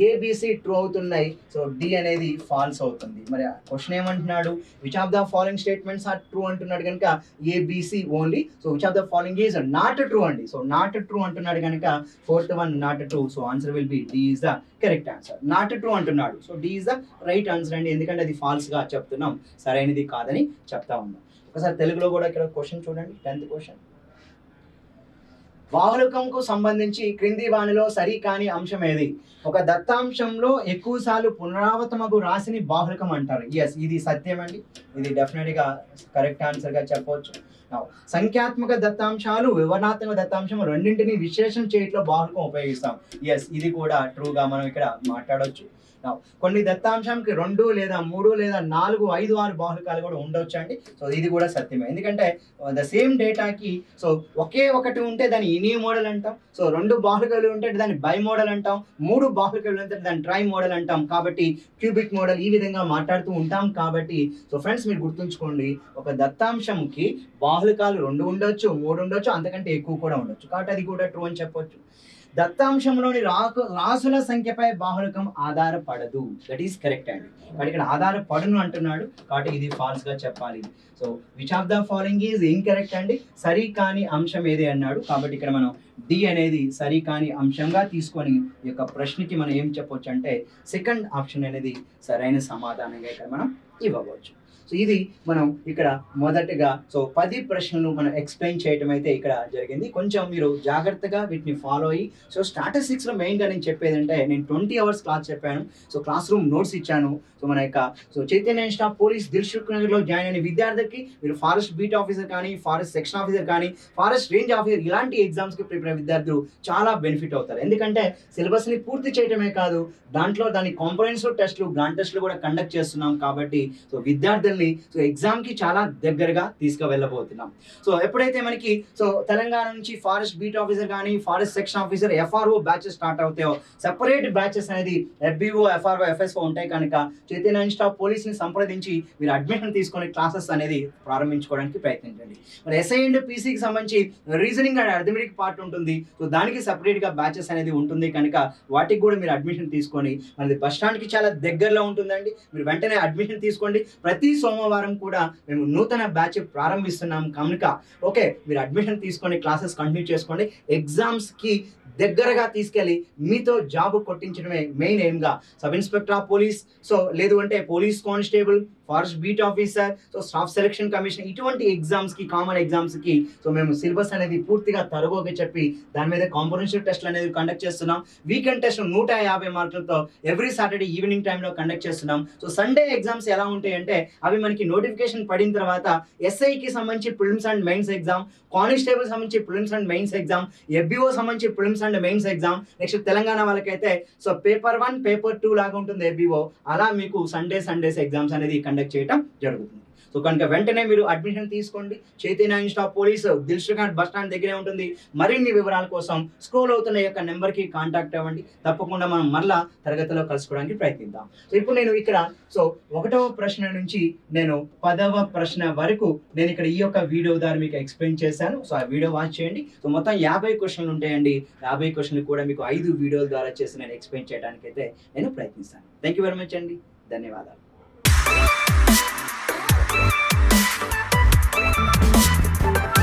ఏబిసి ట్రూ అవుతున్నాయి. సో డి అనేది ఫాల్స్ అవుతుంది. మరి క్వశ్చన్ ఏమంటున్నాడు, which of the following statements are true అంటున్నాడు కనుక ABC only. So which of the following is not true అండి. సో నాట్ ట్రూ అంటున్నాడు కనుక 4th one not true. So answer will be D is the correct answer. Not true అంటున్నాడు, so D is the right answer అండి. ఎందుకంటే అది falls గా చెప్తున్నాం, సరైనది కాదని చెప్తా ఉన్నాం. ఒకసారి తెలుగులో కూడా ఇక్కడ క్వశ్చన్ చూడండి. 10th question. బాహుళకంకు సంబంధించి క్రింది వానిలో సరికాని అంశం ఏది? ఒక దత్తాంశంలో ఎక్కువ సార్లు పునరావృతమగు రాశిని బాహుళకం అంటారు. ఎస్, ఇది సత్యం అండి. ఇది డెఫినెట్ గా కరెక్ట్ ఆన్సర్ గా చెప్పవచ్చు. సంఖ్యాత్మక దత్తాంశాలు, వివరణాత్మక దత్తాంశం రెండింటిని విశ్లేషణ చేయట్లో బాహుళకం ఉపయోగిస్తాం. ఎస్, ఇది కూడా ట్రూగా మనం ఇక్కడ మాట్లాడవచ్చు. కొన్ని దత్తాంశానికి 2 లేదా 3 లేదా 4, 5, 6 బాహుళకాలు కూడా ఉండొచ్చు అండి. సో ఇది కూడా సత్యమే. ఎందుకంటే ద సేమ్ డేటాకి సో ఒకే ఒకటి ఉంటే దాన్ని ఇనీ మోడల్ అంటాం. సో 2 బాహుళకాలు ఉంటే దాన్ని బై మోడల్ అంటాం. 3 బాహుళకాలు ఉంటే దాన్ని ట్రై మోడల్ అంటాం. కాబట్టి క్యూబిక్ మోడల్ ఈ విధంగా మాట్లాడుతూ ఉంటాం. కాబట్టి సో ఫ్రెండ్స్ మీరు గుర్తుంచుకోండి, ఒక దత్తాంశంకి బాహుళకాలు 2 ఉండొచ్చు, 3 ఉండొచ్చు, అంతకంటే ఎక్కువ కూడా ఉండొచ్చు. కాబట్టి అది కూడా ట్రూ అని చెప్పొచ్చు. దత్తాంశంలోని రాసుల సంఖ్యపై బాహుళకం ఆధారపడదు. దట్ ఈస్ కరెక్ట్ అండి. కానీ ఇక్కడ ఆధారపడును అంటున్నాడు, కాబట్టి ఇది ఫాల్స్ గా చెప్పాలి. So which of the following is incorrect అండి. సరి కాని అంశం ఏది అన్నాడు. కాబట్టి ఇక్కడ మనం డి అనేది సరి కాని అంశంగా తీసుకొని ఈ యొక్క ప్రశ్నకి మనం ఏం చెప్పొచ్చు అంటే సెకండ్ ఆప్షన్ అనేది సరైన సమాధానంగా ఇక్కడ మనం ఇవ్వవచ్చు. సో ఇది మనం ఇక్కడ మొదటగా సో 10 ప్రశ్నలు మనం ఎక్స్ప్లెయిన్ చేయడం అయితే ఇక్కడ జరిగింది. కొంచెం మీరు జాగ్రత్తగా వీటిని ఫాలో అయ్యి సో స్టాటిస్టిక్స్లో మెయిన్గా నేను చెప్పేది అంటే నేను 20 hours క్లాస్ చెప్పాను. సో క్లాస్ రూమ్ నోట్స్ ఇచ్చాను. సో మన యొక్క so Chaitanya staff police Dilsukh నగర్లో జాయిన్ అయిన విద్యార్థికి మీరు ఫారెస్ట్ బీట్ ఆఫీసర్ కానీ, ఫారెస్ట్ సెక్షన్ ఆఫీసర్ కానీ, ఫారెస్ట్ రేంజ్ ఆఫీసర్ ఇలాంటి ఎగ్జామ్స్కి ప్రిపేర్ అయ్యే విద్యార్థులు చాలా బెనిఫిట్ అవుతారు. ఎందుకంటే సిలబస్ని పూర్తి చేయడమే కాదు, దాంట్లో దాని కాంపోనెంట్స్ టెస్ట్లు, గ్రాండ్ టెస్ట్లు కూడా కండక్ట్ చేస్తున్నాం. కాబట్టి సో విద్యార్థులు తీసుకెళ్ళి సో ఎగ్జామ్కి చాలా దగ్గరగా తీసుకువెళ్ళబోతున్నాం. సో ఎప్పుడైతే మనకి సో తెలంగాణ నుంచి ఫారెస్ట్ బీట్ ఆఫీసర్ కానీ forest section officer FRO batches start అవుతాయో సెపరేట్ బ్యాచెస్ అనేది FBO FRO FSO ఉంటాయి కనుక చైతన్య ఇన్స్టిట్యూట్ పోలీస్ని సంప్రదించి మీరు అడ్మిషన్ తీసుకొని క్లాసెస్ అనేది ప్రారంభించుకోవడానికి ప్రయత్నించండి. మరి SI అండ్ PCకి సంబంధించి రీజనింగ్ అండ్ అర్థమెటిక్ పార్ట్ ఉంటుంది. సో దానికి సెపరేట్గా బ్యాచెస్ అనేది ఉంటుంది కనుక వాటికి కూడా మీరు అడ్మిషన్ తీసుకొని మనది బస్ స్టాండ్కి చాలా దగ్గరలో ఉంటుందండి. మీరు వెంటనే అడ్మిషన్ తీసుకోండి. ప్రతి సోమవారం కూడా మేము నూతన బ్యాచ్ ప్రారంభిస్తున్నాం కనుక ఓకే మీరు అడ్మిషన్ తీసుకొని క్లాసెస్ కంటిన్యూ చేసుకోండి. ఎగ్జామ్స్కి దగ్గరగా తీసుకెళ్ళి మీతో జాబ్ కొట్టించడమే మెయిన్ ఎయిమ్గా sub inspector of police so లేదు అంటే police constable forest beat officer so staff selection commission ఇటువంటి ఎగ్జామ్స్కి కామన్ ఎగ్జామ్స్కి సో మేము సిలబస్ అనేది పూర్తిగా తరువుగా చెప్పి దాని మీద కాంప్రహెన్సివ్ టెస్ట్లు అనేది కండక్ట్ చేస్తున్నాం. వీకెండ్ టెస్ట్ 150 మార్కులతో ఎవ్రీ సాటర్డే ఈవినింగ్ టైంలో కండక్ట్ చేస్తున్నాం. సో సండే ఎగ్జామ్స్ ఎలా ఉంటాయి అంటే అవి మనకి నోటిఫికేషన్ పడిన తర్వాత SIకి సంబంధించి prelims and mains exam, constable సంబంధించి prelims and mains exam, FBO సంబంధించి prelims and mains exam, next Telangana వాళ్ళకైతే సో పేపర్ 1 పేపర్ 2 లాగా ఉంటుంది FBO. అలా మీకు సండేస్ ఎగ్జామ్స్ అనేది కండక్ట్ చేయడం జరుగుతుంది. సో కనుక వెంటనే మీరు అడ్మిషన్ తీసుకోండి. Chaitanya institute police Dilsukhnagar bus stand దగ్గరే ఉంటుంది. మరిన్ని వివరాల కోసం స్క్రోల్ అవుతున్న యొక్క నెంబర్కి కాంటాక్ట్ అవ్వండి. తప్పకుండా మనం మళ్ళా తరగతిలో కలుసుకోవడానికి ప్రయత్నిద్దాం. సో ఇప్పుడు నేను ఇక్కడ సో 1వ ప్రశ్న నుంచి నేను 10వ ప్రశ్న వరకు నేను ఇక్కడ ఈ యొక్క వీడియో ద్వారా మీకు ఎక్స్ప్లెయిన్ చేశాను. సో ఆ వీడియో వాచ్ చేయండి. సో మొత్తం 50 క్వశ్చన్లు ఉంటాయండి. 50 క్వశ్చన్లు కూడా మీకు 5 వీడియోల ద్వారా చేసి నేను ఎక్స్ప్లెయిన్ చేయడానికి అయితే నేను ప్రయత్నిస్తాను. థ్యాంక్ యూ వెరీ మచ్ అండి. ధన్యవాదాలు. Thank you.